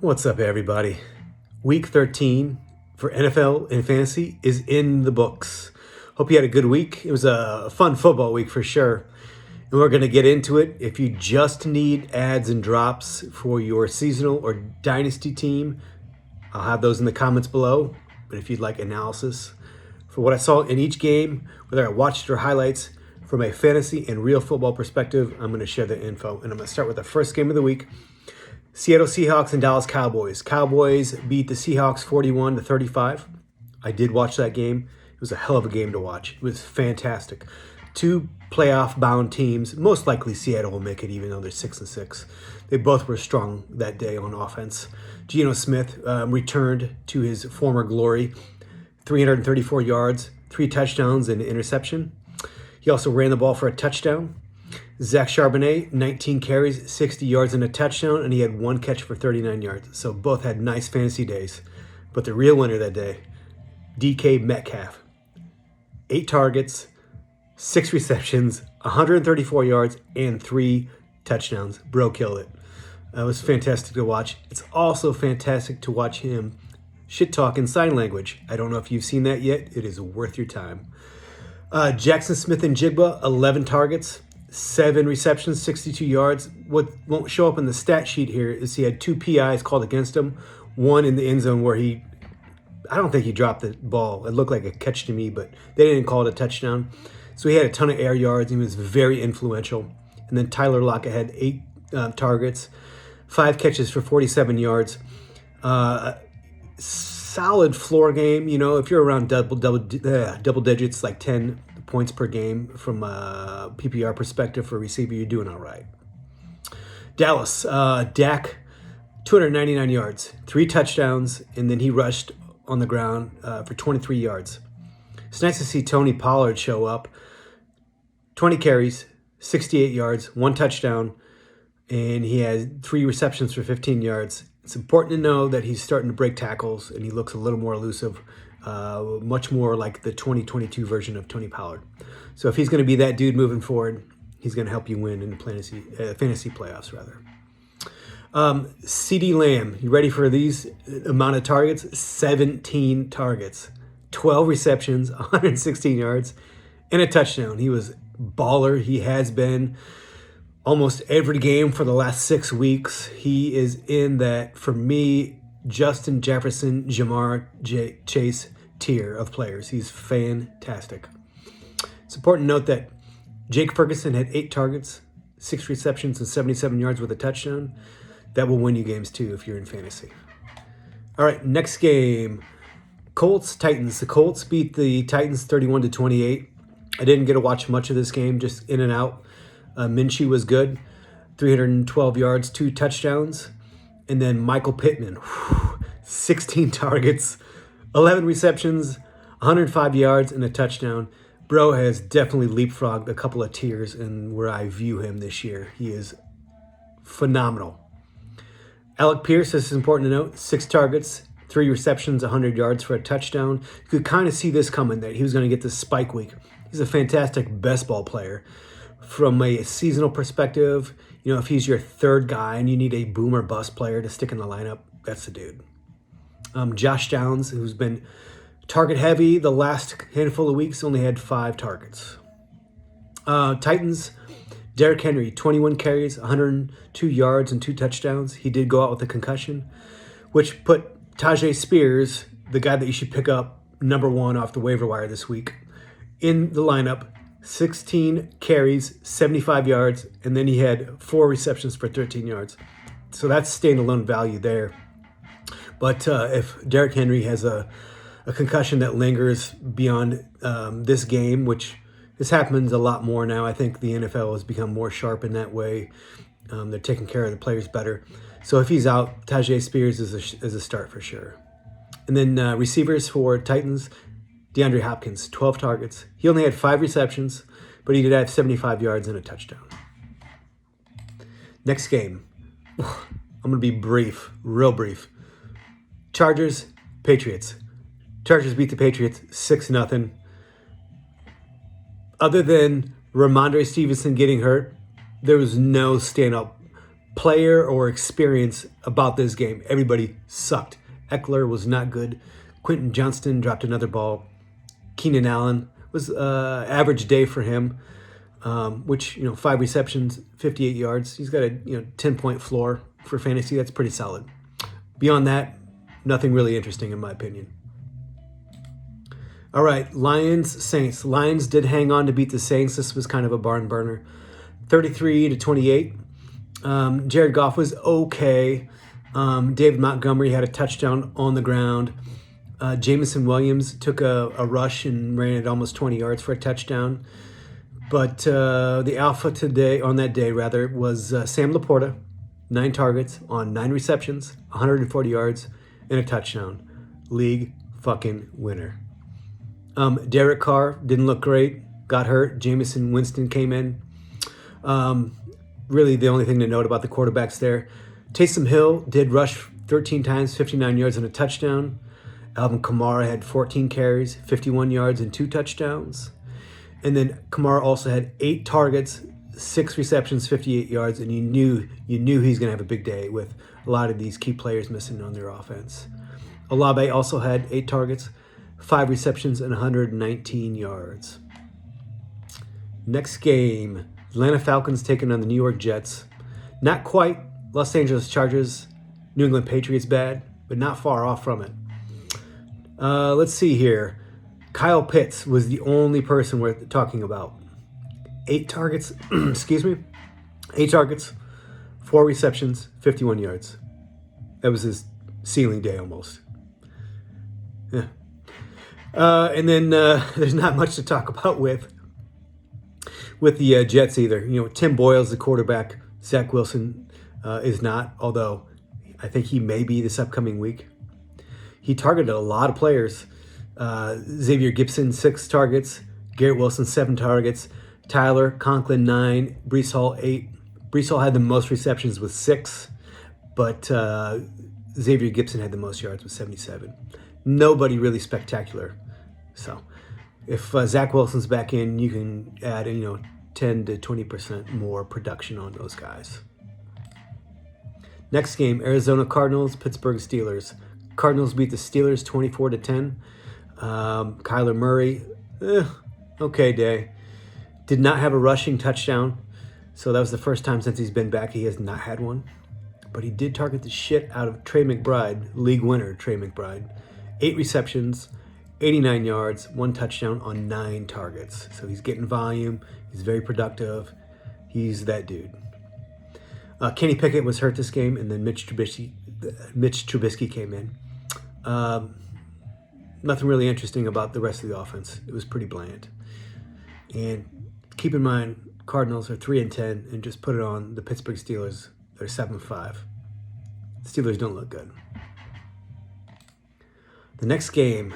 What's up, everybody? Week 13 for NFL and fantasy is in the books. Hope you had a good week. It was a fun football week for sure. And we're going to get into it. If you just need ads and drops for your seasonal or dynasty team, I'll have those in the comments below. But if you'd like analysis for what I saw in each game, whether I watched or highlights from a fantasy and real football perspective, I'm going to share the info. And I'm going to start with the first game of the week. Seattle Seahawks and Dallas Cowboys. Cowboys beat the Seahawks 41-35. I did watch that game. It was a hell of a game to watch. It was fantastic. Two playoff-bound teams. Most likely Seattle will make it, even though they're 6-6. They both were strong that day on offense. Geno Smith returned to his former glory. 334 yards, 3 touchdowns, and an interception. He also ran the ball for a touchdown. Zach Charbonnet, 19 carries, 60 yards and a touchdown, and he had 1 catch for 39 yards. So both had nice fantasy days. But the real winner that day, DK Metcalf. 8 targets, 6 receptions, 134 yards, and 3 touchdowns. Bro killed it. It was fantastic to watch. It's also fantastic to watch him shit talk in sign language. I don't know if you've seen that yet. It is worth your time. Jackson Smith and Jigba, 11 targets. 7 receptions, 62 yards. What won't show up in the stat sheet here is he had 2 PIs called against him. One in the end zone where I don't think he dropped the ball. It looked like a catch to me, but they didn't call it a touchdown. So he had a ton of air yards. He was very influential. And then Tyler Lockett had 8 targets, 5 catches for 47 yards. Solid floor game. You know, if you're around double digits, like 10 points per game from a PPR perspective for a receiver, you're doing all right. Dallas, Dak, 299 yards, 3 touchdowns, and then he rushed on the ground for 23 yards. It's nice to see Tony Pollard show up. 20 carries, 68 yards, 1 touchdown, and he had 3 receptions for 15 yards. It's important to know that he's starting to break tackles, and he looks a little more elusive. Much more like the 2022 version of Tony Pollard. So if he's going to be that dude moving forward, he's going to help you win in the fantasy playoffs, rather. CeeDee Lamb, you ready for these amount of targets? 17 targets, 12 receptions, 116 yards, and a touchdown. He was baller. He has been almost every game for the last 6 weeks. He is in that, for me, Justin Jefferson, Jamar Chase tier of players. He's fantastic. It's important to note that Jake Ferguson had 8 targets, 6 receptions, and 77 yards with a touchdown. That will win you games too if you're in fantasy. All right, next game. Colts, Titans. The Colts beat the Titans 31-28. I didn't get to watch much of this game, just in and out. Minshew was good. 312 yards, 2 touchdowns. And then Michael Pittman, 16 targets, 11 receptions, 105 yards, and a touchdown. Bro has definitely leapfrogged a couple of tiers in where I view him this year. He is phenomenal. Alec Pierce, this is important to note, 6 targets, 3 receptions, 100 yards for a touchdown. You could kind of see this coming, that he was going to get this spike week. He's a fantastic best ball player. From a seasonal perspective, you know, if he's your 3rd guy and you need a boom or bust player to stick in the lineup, that's the dude. Josh Downs, who's been target heavy the last handful of weeks, only had 5 targets. Titans, Derrick Henry, 21 carries, 102 yards, and 2 touchdowns. He did go out with a concussion, which put Tajay Spears, the guy that you should pick up number 1 off the waiver wire this week, in the lineup. 16 carries, 75 yards, and then he had 4 receptions for 13 yards. So that's standalone value there. But if Derrick Henry has a concussion that lingers beyond this game, which this happens a lot more now, I think the NFL has become more sharp in that way. They're taking care of the players better. So if he's out, Tajay Spears is a start for sure. And then receivers for Titans, DeAndre Hopkins, 12 targets. He only had 5 receptions, but he did have 75 yards and a touchdown. Next game. I'm going to be brief, real brief. Chargers, Patriots. Chargers beat the Patriots 6-0. Other than Ramondre Stevenson getting hurt, there was no stand-up player or experience about this game. Everybody sucked. Eckler was not good. Quentin Johnston dropped another ball. Keenan Allen was average day for him, which, 5 receptions, 58 yards. He's got a 10-point floor for fantasy. That's pretty solid. Beyond that, nothing really interesting in my opinion. All right, Lions, Saints. Lions did hang on to beat the Saints. This was kind of a barn burner. 33-28. Jared Goff was okay. David Montgomery had a touchdown on the ground. Jameson Williams took a rush and ran it almost 20 yards for a touchdown. But the alpha on that day was Sam Laporta, 9 targets on 9 receptions, 140 yards, and a touchdown. League fucking winner. Derek Carr didn't look great, got hurt. Jameson Winston came in. Really the only thing to note about the quarterbacks there. Taysom Hill did rush 13 times, 59 yards and a touchdown. Alvin Kamara had 14 carries, 51 yards and 2 touchdowns. And then Kamara also had 8 targets, 6 receptions, 58 yards, and you knew he's going to have a big day with a lot of these key players missing on their offense. Olave also had 8 targets, 5 receptions, and 119 yards. Next game, Atlanta Falcons taking on the New York Jets. Not quite Los Angeles Chargers, New England Patriots bad, but not far off from it. Let's see here. Kyle Pitts was the only person worth talking about. 8 targets, 8 targets, 4 receptions, 51 yards. That was his ceiling day almost. Yeah. And then there's not much to talk about with the Jets either. Tim Boyle's the quarterback. Zach Wilson is not, although I think he may be this upcoming week. He targeted a lot of players. Xavier Gipson, 6 targets. Garrett Wilson, 7 targets. Tyler Conklin, 9. Breece Hall, 8. Breece Hall had the most receptions with 6, but Xavier Gipson had the most yards with 77. Nobody really spectacular. So if Zach Wilson's back in, you can add 10 to 20% more production on those guys. Next game, Arizona Cardinals, Pittsburgh Steelers. Cardinals beat the Steelers 24-10. Kyler Murray, okay day. Did not have a rushing touchdown, so that was the first time since he's been back he has not had one. But he did target the shit out of Trey McBride, league winner Trey McBride. 8 receptions, 89 yards, 1 touchdown on 9 targets. So he's getting volume. He's very productive. He's that dude. Kenny Pickett was hurt this game, and then Mitch Trubisky came in. Nothing really interesting about the rest of the offense. It was pretty bland. And keep in mind, Cardinals are 3-10, and just put it on the Pittsburgh Steelers. They're 7-5. Steelers don't look good. The next game,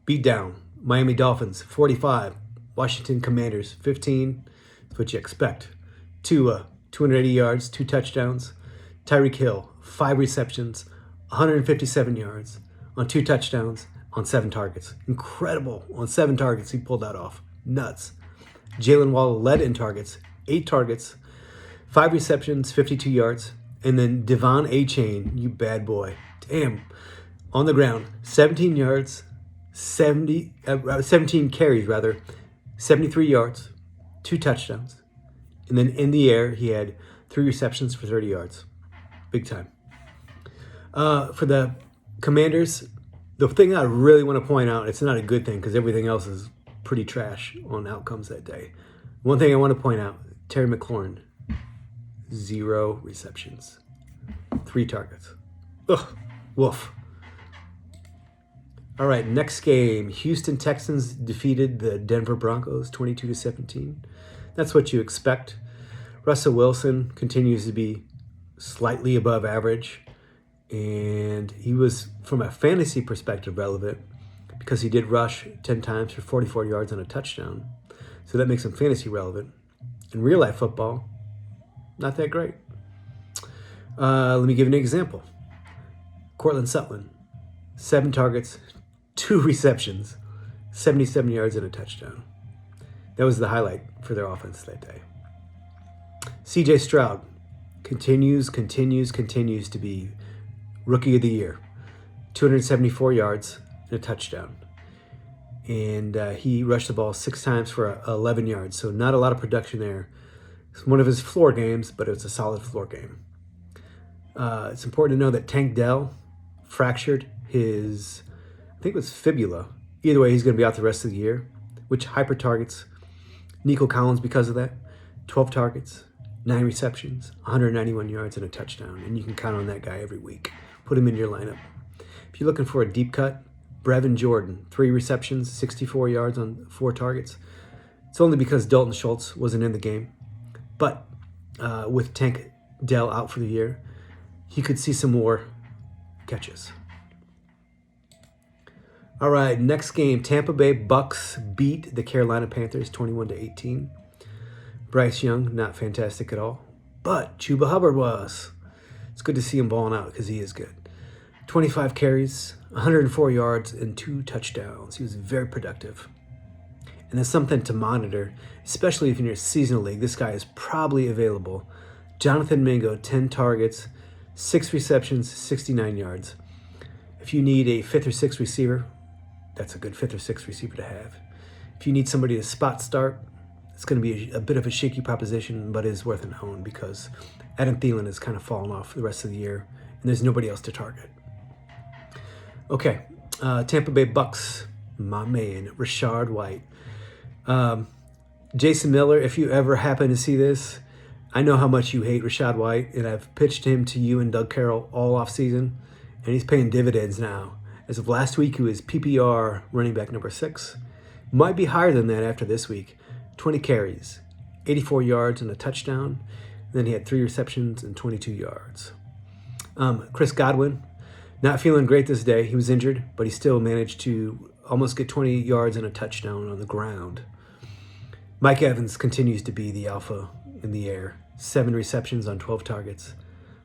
beat down. Miami Dolphins, 45. Washington Commanders, 15. That's what you expect. Tua, 280 yards, 2 touchdowns. Tyreek Hill, 5 receptions, 157 yards on 2 touchdowns on 7 targets. Incredible. On 7 targets, he pulled that off. Nuts. Jalen Waddle led in targets, 8 targets, 5 receptions, 52 yards. And then Devon Achane, you bad boy. Damn. On the ground, 17 yards, 17 carries, 73 yards, 2 touchdowns. And then in the air, he had 3 receptions for 30 yards. Big time. For the Commanders, the thing I really want to point out, it's not a good thing because everything else is pretty trash on outcomes that day. One thing I want to point out, Terry McLaurin, 0 receptions, 3 targets. Ugh, woof. All right, next game. Houston Texans defeated the Denver Broncos 22-17. That's what you expect. Russell Wilson continues to be slightly above average, and he was, from a fantasy perspective, relevant because he did rush 10 times for 44 yards and a touchdown. So that makes him fantasy relevant. In real life football, not that great. Let me give you an example. Cortland Sutton, 7 targets, 2 receptions, 77 yards and a touchdown. That was the highlight for their offense that day. CJ Stroud, continues to be rookie of the year. 274 yards and a touchdown. And he rushed the ball 6 times for 11 yards. So not a lot of production there. It's one of his floor games, but it's a solid floor game. It's important to know that Tank Dell fractured his, I think it was fibula. Either way, he's going to be out the rest of the year, which hyper targets Nico Collins because of that. 12 targets, 9 receptions, 191 yards, and a touchdown. And you can count on that guy every week. Put him in your lineup. If you're looking for a deep cut, Brevin Jordan, 3 receptions, 64 yards on 4 targets. It's only because Dalton Schultz wasn't in the game. But with Tank Dell out for the year, he could see some more catches. All right, next game, Tampa Bay Bucks beat the Carolina Panthers 21-18. Bryce Young, not fantastic at all, but Chuba Hubbard was. It's good to see him balling out because he is good. 25 carries, 104 yards, and 2 touchdowns. He was very productive. And that's something to monitor, especially if you're in your seasonal league. This guy is probably available. Jonathan Mingo, 10 targets, 6 receptions, 69 yards. If you need a 5th or 6th receiver, that's a good 5th or 6th receiver to have. If you need somebody to spot start, it's going to be a bit of a shaky proposition, but it is worth an own because Adam Thielen has kind of fallen off the rest of the year, and there's nobody else to target. Okay, Tampa Bay Bucks, my man, Rachaad White. Jason Miller, if you ever happen to see this, I know how much you hate Rachaad White, and I've pitched him to you and Doug Carroll all offseason, and he's paying dividends now. As of last week, he was PPR running back number 6. Might be higher than that after this week. 20 carries, 84 yards, and a touchdown. Then he had 3 receptions and 22 yards. Chris Godwin, not feeling great this day. He was injured, but he still managed to almost get 20 yards and a touchdown on the ground. Mike Evans continues to be the alpha in the air. 7 receptions on 12 targets,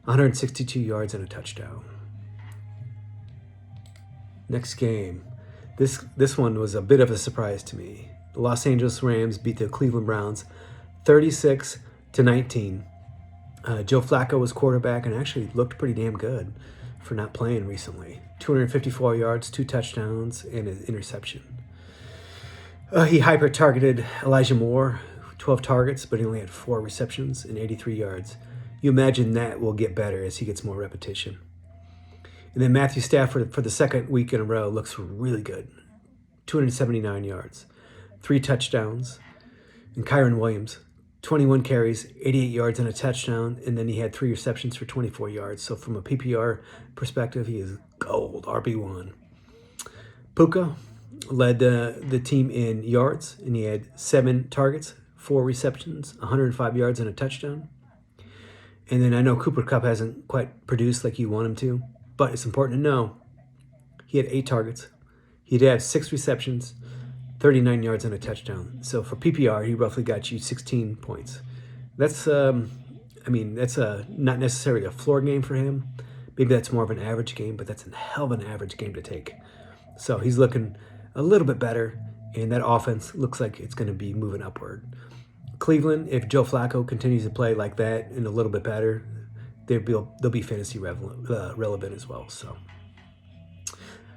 162 yards and a touchdown. Next game. This one was a bit of a surprise to me. The Los Angeles Rams beat the Cleveland Browns 36-19. Joe Flacco was quarterback and actually looked pretty damn good for not playing recently. 254 yards, 2 touchdowns, and an interception. He hyper-targeted Elijah Moore, 12 targets, but he only had 4 receptions and 83 yards. You imagine that will get better as he gets more repetition. And then Matthew Stafford, for the second week in a row, looks really good. 279 yards, 3 touchdowns. And Kyron Williams, 21 carries, 88 yards and a touchdown, and then he had 3 receptions for 24 yards. So from a PPR perspective, he is gold, RB1. Puka led the team in yards, and he had 7 targets, 4 receptions, 105 yards and a touchdown. And then I know Cooper Kupp hasn't quite produced like you want him to, but it's important to know he had 8 targets. He did have 6 receptions, 39 yards and a touchdown. So for PPR, he roughly got you 16 points. That's, that's not necessarily a floor game for him. Maybe that's more of an average game, but that's a hell of an average game to take. So he's looking a little bit better, and that offense looks like it's going to be moving upward. Cleveland, if Joe Flacco continues to play like that and a little bit better, they'll be fantasy relevant as well. So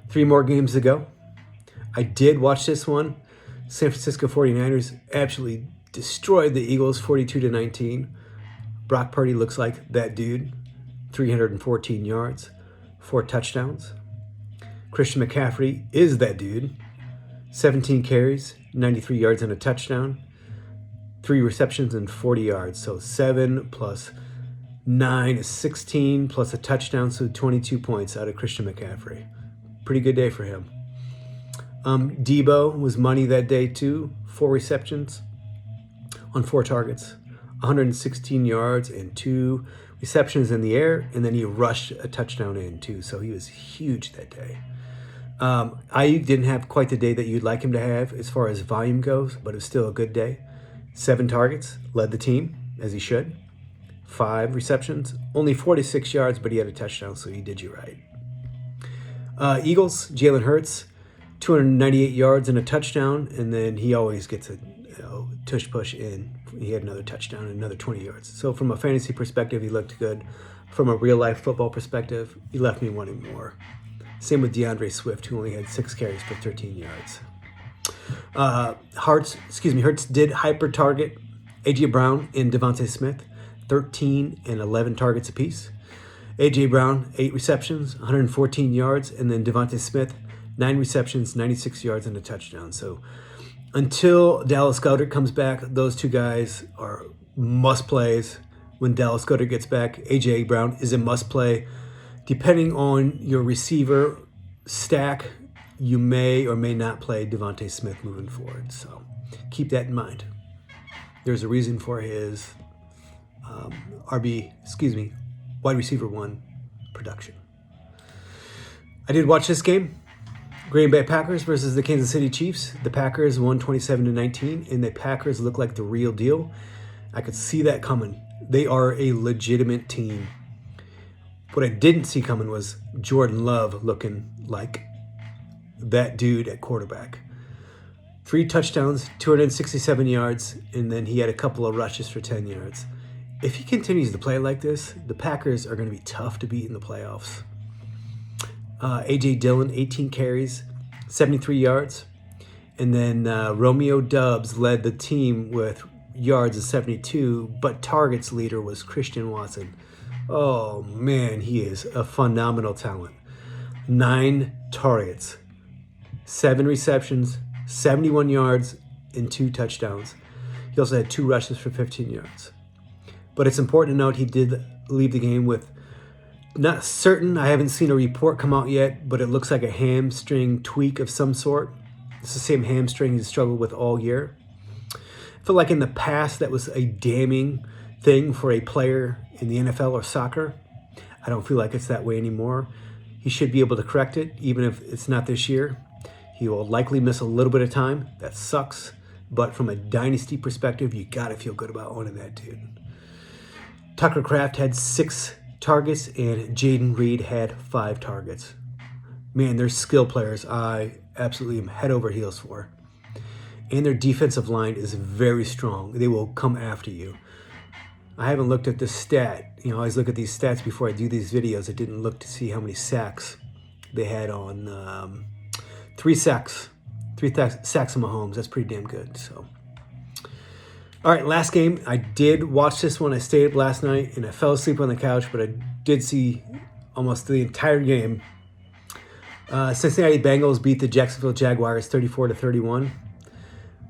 3 more games to go. I did watch this one. San Francisco 49ers absolutely destroyed the Eagles 42-19. Brock Purdy looks like that dude. 314 yards, 4 touchdowns. Christian McCaffrey is that dude. 17 carries, 93 yards and a touchdown. 3 receptions and 40 yards. So 7 plus 9 is 16 plus a touchdown, so 22 points out of Christian McCaffrey. Pretty good day for him. Debo was money that day too. 4 receptions on 4 targets, 116 yards and 2 receptions in the air, and then he rushed a touchdown in too. So he was huge that day. Ayuk didn't have quite the day that you'd like him to have as far as volume goes, but it was still a good day. 7 targets, led the team as he should. 5 receptions, only 46 yards, but he had a touchdown, so he did you right. Eagles, Jalen Hurts, 298 yards and a touchdown, and then he always gets a tush push in he had another touchdown and another 20 yards. So from a fantasy perspective, he looked good. From a real life football perspective, he left me wanting more. Same with DeAndre Swift, who only had 6 carries for 13 yards. Hurts did hyper target A.J. Brown and Devontae Smith, 13 and 11 targets apiece. A.J. Brown, 8 receptions, 114 yards, and then Devontae Smith, 9 receptions, 96 yards, and a touchdown. So until Dallas Goedert comes back, those two guys are must plays. When Dallas Goedert gets back, A.J. Brown is a must play. Depending on your receiver stack, you may or may not play Devontae Smith moving forward. So keep that in mind. There's a reason for his wide receiver 1 production. I did watch this game. Green Bay Packers versus the Kansas City Chiefs. The Packers won 27-19, and the Packers look like the real deal. I could see that coming. They are a legitimate team. What I didn't see coming was Jordan Love looking like that dude at quarterback. 3 touchdowns, 267 yards, and then he had a couple of rushes for 10 yards. If he continues to play like this, the Packers are going to be tough to beat in the playoffs. A.J. Dillon, 18 carries, 73 yards. And then Romeo Doubs led the team with yards of 72, but targets leader was Christian Watson. Oh, man, he is a phenomenal talent. 9 targets, 7 receptions, 71 yards, and 2 touchdowns. He also had 2 rushes for 15 yards. But it's important to note he did leave the game with, not certain, I haven't seen a report come out yet, but it looks like a hamstring tweak of some sort. It's the same hamstring he's struggled with all year. I feel like in the past that was a damning thing for a player in the NFL or soccer. I don't feel like it's that way anymore. He should be able to correct it, even if it's not this year. He will likely miss a little bit of time. That sucks. But from a dynasty perspective, you got to feel good about owning that dude. Tucker Kraft had 6 targets, and Jaden Reed had 5 targets. Man, they're skill players I absolutely am head over heels for. And their defensive line is very strong. They will come after you. I haven't looked at the stat. I always look at these stats before I do these videos. I didn't look to see how many sacks they had on 3 sacks. 3 sacks on Mahomes. That's pretty damn good. So, all right, last game. I did watch this one. I stayed up last night, and I fell asleep on the couch, but I did see almost the entire game. Cincinnati Bengals beat the Jacksonville Jaguars 34-31.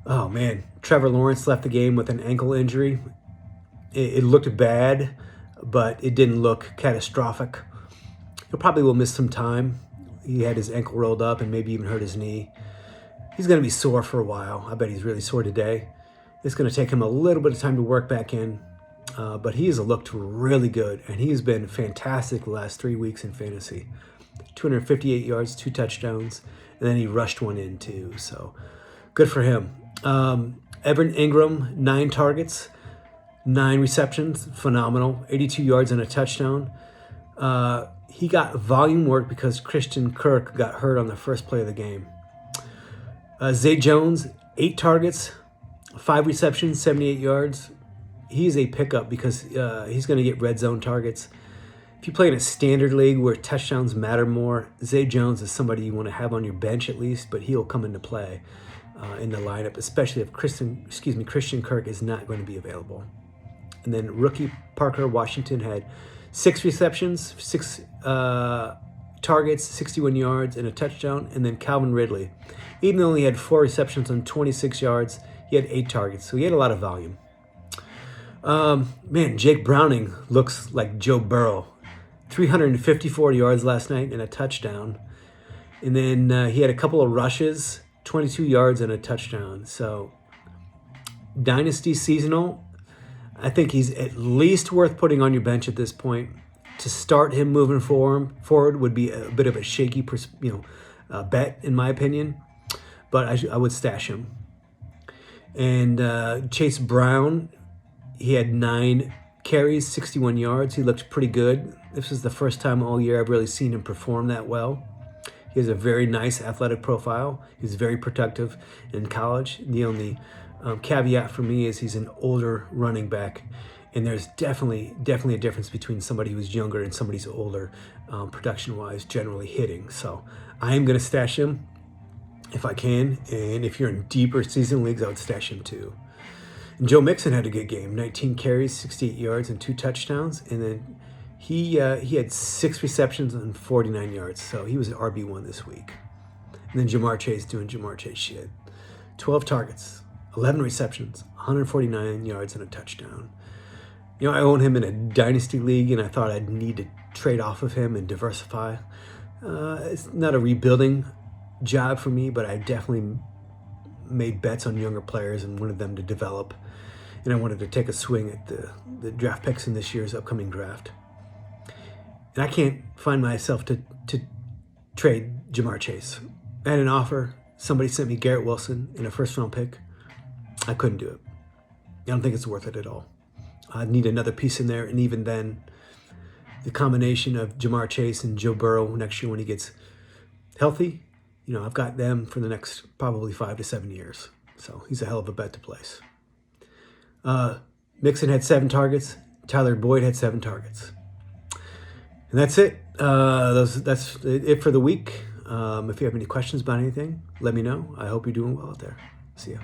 Oh, man. Trevor Lawrence left the game with an ankle injury. It looked bad, but it didn't look catastrophic. He probably will miss some time. He had his ankle rolled up and maybe even hurt his knee. He's going to be sore for a while. I bet he's really sore today. It's going to take him a little bit of time to work back in, but he has looked really good, and he's been fantastic the last 3 weeks in fantasy. 258 yards, 2 touchdowns, and then he rushed one in too, so good for him. Evan Ingram, 9 targets, 9 receptions, phenomenal, 82 yards and a touchdown. He got volume work because Christian Kirk got hurt on the first play of the game. Zay Jones, 8 targets, 5 receptions, 78 yards. He's a pickup because he's going to get red zone targets. If you play in a standard league where touchdowns matter more, Zay Jones is somebody you want to have on your bench at least, but he'll come into play in the lineup, especially if Christian Kirk is not going to be available. And then rookie Parker Washington had 6 receptions, 6 targets, 61 yards, and a touchdown. And then Calvin Ridley, even though he had 4 receptions on 26 yards, he had 8 targets. So he had a lot of volume. Man, Jake Browning looks like Joe Burrow. 354 yards last night and a touchdown. And then he had a couple of rushes, 22 yards and a touchdown. So dynasty seasonal, I think he's at least worth putting on your bench at this point. To start him moving forward would be a bit of a shaky bet, in my opinion. But I would stash him. And Chase Brown, he had 9 carries, 61 yards. He looked pretty good. This is the first time all year I've really seen him perform that well. He has a very nice athletic profile. He's very productive in college. The only Caveat for me is he's an older running back, and there's definitely a difference between somebody who's younger and somebody who's older, production-wise, generally hitting. So I am going to stash him if I can, and if you're in deeper season leagues, I would stash him too. And Joe Mixon had a good game, 19 carries, 68 yards, and 2 touchdowns, and then he had 6 receptions and 49 yards, so he was an RB1 this week. And then Ja'Marr Chase doing Ja'Marr Chase shit. 12 targets, 11 receptions, 149 yards, and a touchdown. You know, I own him in a dynasty league, and I thought I'd need to trade off of him and diversify. It's not a rebuilding job for me, but I definitely made bets on younger players and wanted them to develop. And I wanted to take a swing at the draft picks in this year's upcoming draft. And I can't find myself to trade Ja'Marr Chase. I had an offer. Somebody sent me Garrett Wilson in a first-round pick. I couldn't do it. I don't think it's worth it at all. I need another piece in there, and even then, the combination of Ja'Marr Chase and Joe Burrow next year when he gets healthy, you know, I've got them for the next probably 5 to 7 years. So he's a hell of a bet to place. Mixon had 7 targets. Tyler Boyd had 7 targets. And that's it. That's it for the week. If you have any questions about anything, let me know. I hope you're doing well out there. See ya.